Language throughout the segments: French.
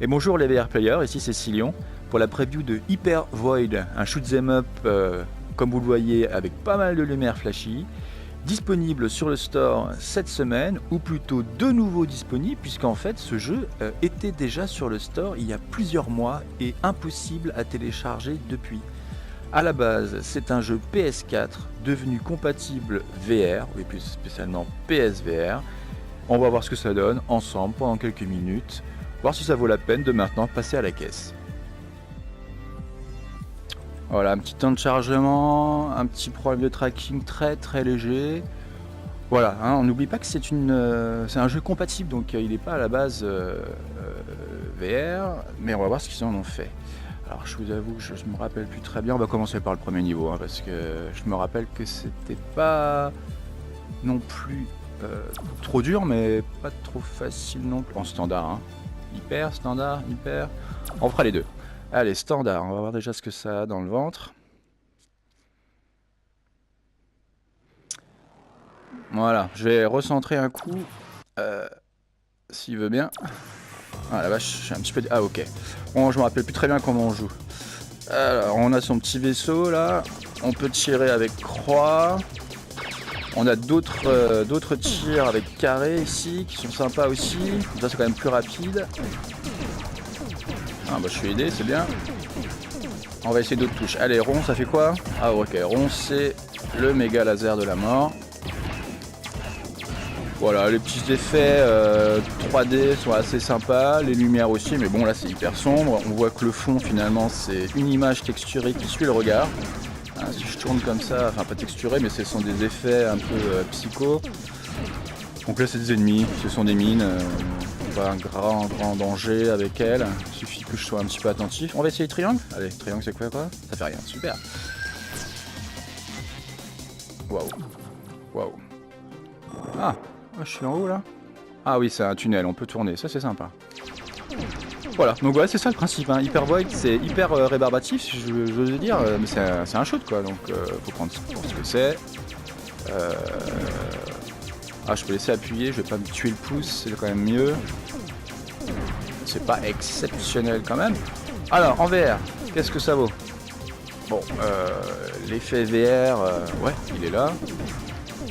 Et bonjour les VR players, ici c'est Cilion pour la preview de Hyper Void, un shoot'em up comme vous le voyez avec pas mal de lumière flashy, disponible sur le store cette semaine, ou plutôt de nouveau disponible puisqu'en fait ce jeu était déjà sur le store il y a plusieurs mois et impossible à télécharger depuis. A la base c'est un jeu PS4 devenu compatible VR, et plus spécialement PSVR. On va voir ce que ça donne ensemble pendant quelques minutes, voir si ça vaut la peine de maintenant passer à la caisse. Voilà, un petit temps de chargement, un petit problème de tracking très léger. Voilà, hein, on n'oublie pas que c'est un jeu compatible, donc il n'est pas à la base VR, mais on va voir ce qu'ils en ont fait. Alors je vous avoue que je me rappelle plus très bien, on va commencer par le premier niveau, hein, parce que je me rappelle que c'était pas non plus trop dur, mais pas trop facile non plus. En standard, hein. Hyper, standard, hyper. On fera les deux. Allez, standard, on va voir déjà ce que ça a dans le ventre. Voilà, je vais recentrer un coup, s'il veut bien. Ah la vache, j'ai un petit peu... Ah ok. Bon, je me rappelle plus très bien comment on joue. Alors, on a son petit vaisseau là. On peut tirer avec croix. On a d'autres tirs avec carré ici qui sont sympas aussi. Ça c'est quand même plus rapide. Ah bah je suis aidé, c'est bien. On va essayer d'autres touches. Allez, rond, ça fait quoi? Ah ok, rond c'est le méga laser de la mort. Voilà, les petits effets 3D sont assez sympas, les lumières aussi, mais bon là c'est hyper sombre. On voit que le fond finalement c'est une image texturée qui suit le regard. Hein, si je tourne comme ça, enfin pas texturé, mais ce sont des effets un peu psycho. Donc là c'est des ennemis, ce sont des mines. Pas un grand danger avec elle, il suffit que je sois un petit peu attentif. On va essayer triangle. Allez, triangle c'est quoi? Ça fait rien, super. Waouh. Ah, je suis en haut là. Ah oui, c'est un tunnel, on peut tourner, ça c'est sympa. Voilà, donc ouais, c'est ça le principe, hein. Hyper Void, c'est hyper rébarbatif, si j'ose dire, mais c'est un shoot quoi, donc faut prendre ce que c'est. Ah, je peux laisser appuyer, je vais pas me tuer le pouce, c'est quand même mieux. C'est pas exceptionnel quand même. Alors, en VR, qu'est-ce que ça vaut? Bon, l'effet VR, ouais, il est là.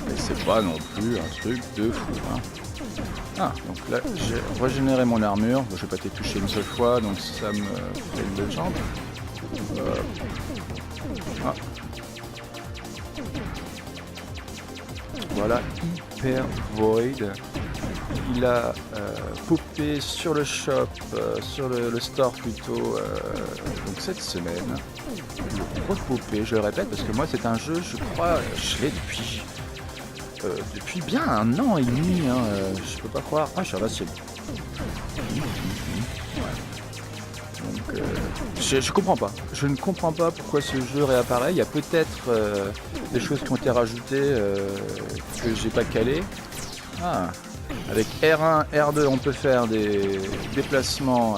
Mais c'est pas non plus un truc de fou, hein. Ah, donc là, j'ai régénéré mon armure. Je vais pas été touché une seule fois, donc ça me fait une belle jambe. Ah. Voilà, Hyper Void. Il a popé sur le shop, sur le store plutôt, donc cette semaine. Il est repopé, je le répète, parce que moi c'est un jeu, je crois, je l'ai depuis bien un an et demi, hein, je peux pas croire. Ah, je suis là, c'est... Donc, je comprends pas. Je ne comprends pas pourquoi ce jeu réapparaît. Il y a peut-être des choses qui ont été rajoutées que j'ai pas calées. Ah, avec R1, R2, on peut faire des déplacements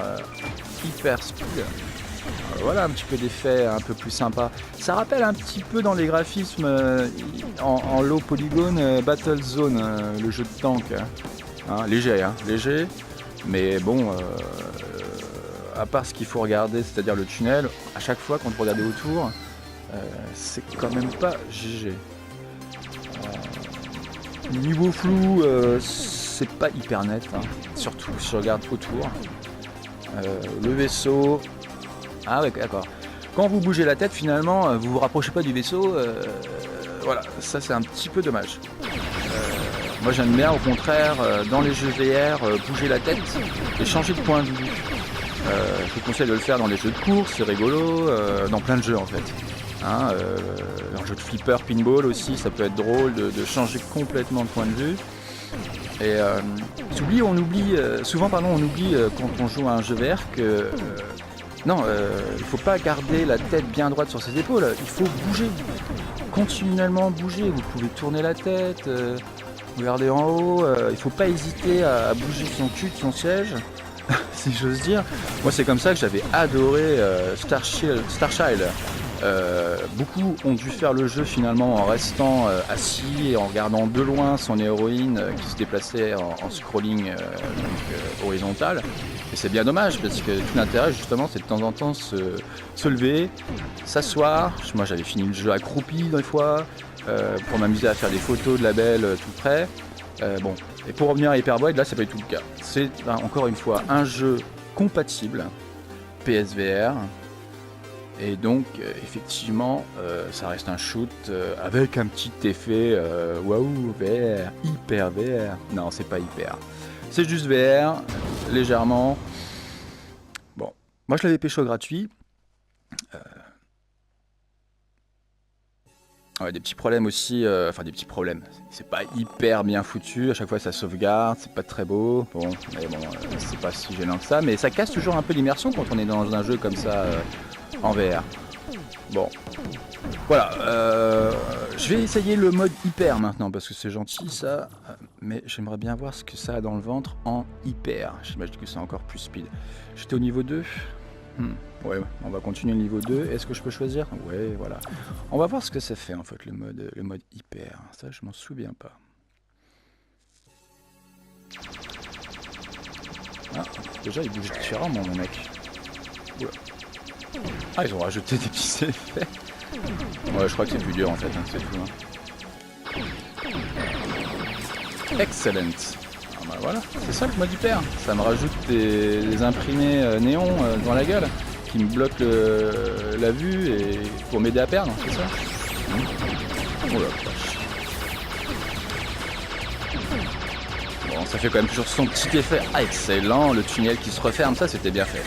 hyper speed. Voilà un petit peu d'effet un peu plus sympa. Ça rappelle un petit peu dans les graphismes en low polygone Battle Zone, le jeu de tank. Hein, léger. Mais bon, à part ce qu'il faut regarder, c'est-à-dire le tunnel, à chaque fois quand vous regardez autour, c'est quand même pas GG. Niveau flou, c'est pas hyper net, hein. Surtout si je regarde autour. Le vaisseau... Ah ouais, d'accord. Quand vous bougez la tête, finalement, vous vous rapprochez pas du vaisseau. Voilà, ça c'est un petit peu dommage. Moi j'aime bien, au contraire, dans les jeux VR, bouger la tête et changer de point de vue. Je vous conseille de le faire dans les jeux de course, c'est rigolo, dans plein de jeux en fait. Hein, dans le jeu de flipper, pinball aussi, ça peut être drôle de changer complètement de point de vue. Et on oublie souvent quand on joue à un jeu VR que non, il faut pas garder la tête bien droite sur ses épaules, il faut bouger, continuellement bouger. Vous pouvez tourner la tête, regarder en haut, il faut pas hésiter à bouger son cul de son siège. Si j'ose dire. Moi c'est comme ça que j'avais adoré Starchild Beaucoup ont dû faire le jeu finalement en restant assis et en regardant de loin son héroïne qui se déplaçait en scrolling horizontal. Et c'est bien dommage parce que tout l'intérêt justement c'est de temps en temps se lever, s'asseoir. Moi j'avais fini le jeu accroupi des fois pour m'amuser à faire des photos de la belle tout près. Bon, et pour revenir à Hypervoid, là c'est pas du tout le cas. C'est encore une fois un jeu compatible PSVR. Et donc, effectivement, ça reste un shoot avec un petit effet waouh, VR, hyper VR. Non, c'est pas hyper. C'est juste VR, légèrement. Bon, moi je l'avais pécho gratuit. Ouais, des petits problèmes aussi, enfin des petits problèmes. C'est pas hyper bien foutu, à chaque fois ça sauvegarde, c'est pas très beau. Bon, mais bon, c'est pas si gênant que ça, mais ça casse toujours un peu l'immersion quand on est dans un jeu comme ça en VR. Bon, voilà, je vais essayer le mode hyper maintenant parce que c'est gentil ça, mais j'aimerais bien voir ce que ça a dans le ventre en hyper. J'imagine que c'est encore plus speed. J'étais au niveau 2. Ouais, on va continuer le niveau 2. Est-ce que je peux choisir? Ouais, voilà. On va voir ce que ça fait en fait le mode hyper. Ça, je m'en souviens pas. Ah, déjà il bouge différemment mon mec. Oula. Ah, ils ont rajouté des petits effets. Ouais, je crois que c'est plus dur en fait, hein, c'est tout. Hein. Excellent. Ah bah voilà, c'est ça le mode hyper. Ça me rajoute des imprimés néons dans la gueule qui me bloquent la vue et pour m'aider à perdre, c'est ça? Oh la vache. Bon, ça fait quand même toujours son petit effet. Ah, excellent, le tunnel qui se referme, ça c'était bien fait.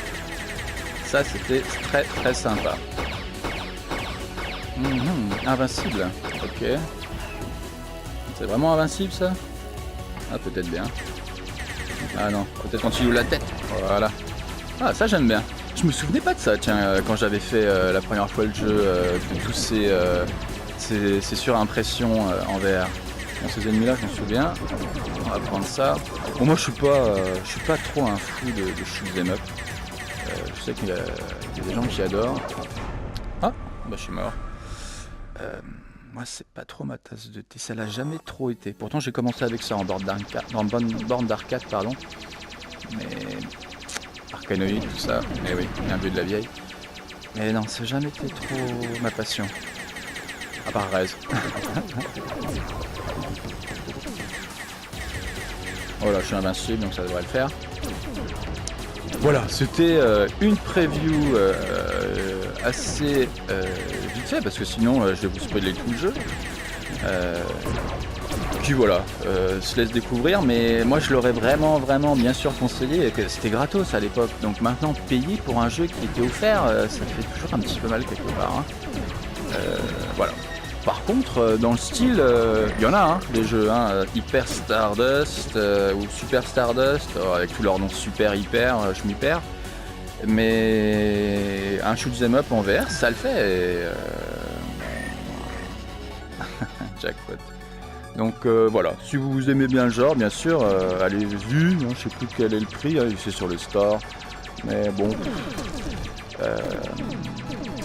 Ça c'était très très sympa. Invincible, ok. C'est vraiment invincible ça? Ah, peut-être bien. Ah non, peut-être quand tu ouvres la tête. Voilà. Ah, ça j'aime bien. Je me souvenais pas de ça, tiens, quand j'avais fait la première fois le jeu, de tous ces surimpressions en VR. Bon, ces ennemis là, je m'en souviens. On va prendre ça. Bon, moi je suis pas trop un fou de shoot 'em up. Je sais qu'il y a des gens qui adorent. Ah, bah je suis mort. Moi c'est pas trop ma tasse de thé, ça l'a jamais trop été. Pourtant j'ai commencé avec ça en borne d'arcade, pardon. Mais Arkanoid, tout ça, mais oui, bien vu de la vieille. Mais non, ça n'a jamais été trop ma passion. À part Rez. Voilà, je suis invincible donc ça devrait le faire. Voilà, c'était une preview assez vite fait parce que sinon je vais vous spoiler tout le jeu. Puis voilà, se laisse découvrir, mais moi je l'aurais vraiment bien sûr conseillé, que c'était gratos à l'époque, donc maintenant payer pour un jeu qui était offert, ça fait toujours un petit peu mal quelque part. Hein. Voilà. Par contre, dans le style, il y en a, hein, les jeux, hein, Hyper Stardust ou Super Stardust, avec tous leurs noms super, hyper, je m'y perds. Mais un shoot 'em up en VR, ça le fait. Jackpot. Donc voilà, si vous aimez bien le genre, bien sûr, allez-y, hein, je sais plus quel est le prix, hein, c'est sur le store, mais bon,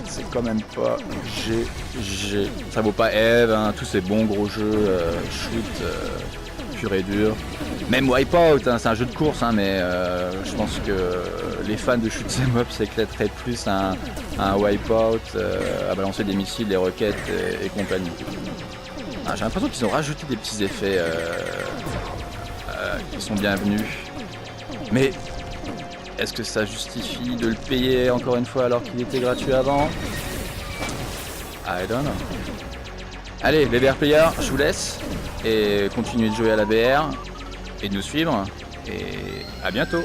c'est quand même pas GG, ça vaut pas Eve, hein, tous ces bons gros jeux shoot pur et dur, même Wipeout, hein, c'est un jeu de course, hein, mais je pense que les fans de shoot 'em up s'éclateraient plus à un Wipeout, à balancer des missiles, des roquettes et compagnie. Ah, j'ai l'impression qu'ils ont rajouté des petits effets qui sont bienvenus. Mais est-ce que ça justifie de le payer encore une fois alors qu'il était gratuit avant? I don't know. Allez, les VR players, je vous laisse et continuez de jouer à la VR et de nous suivre. Et à bientôt.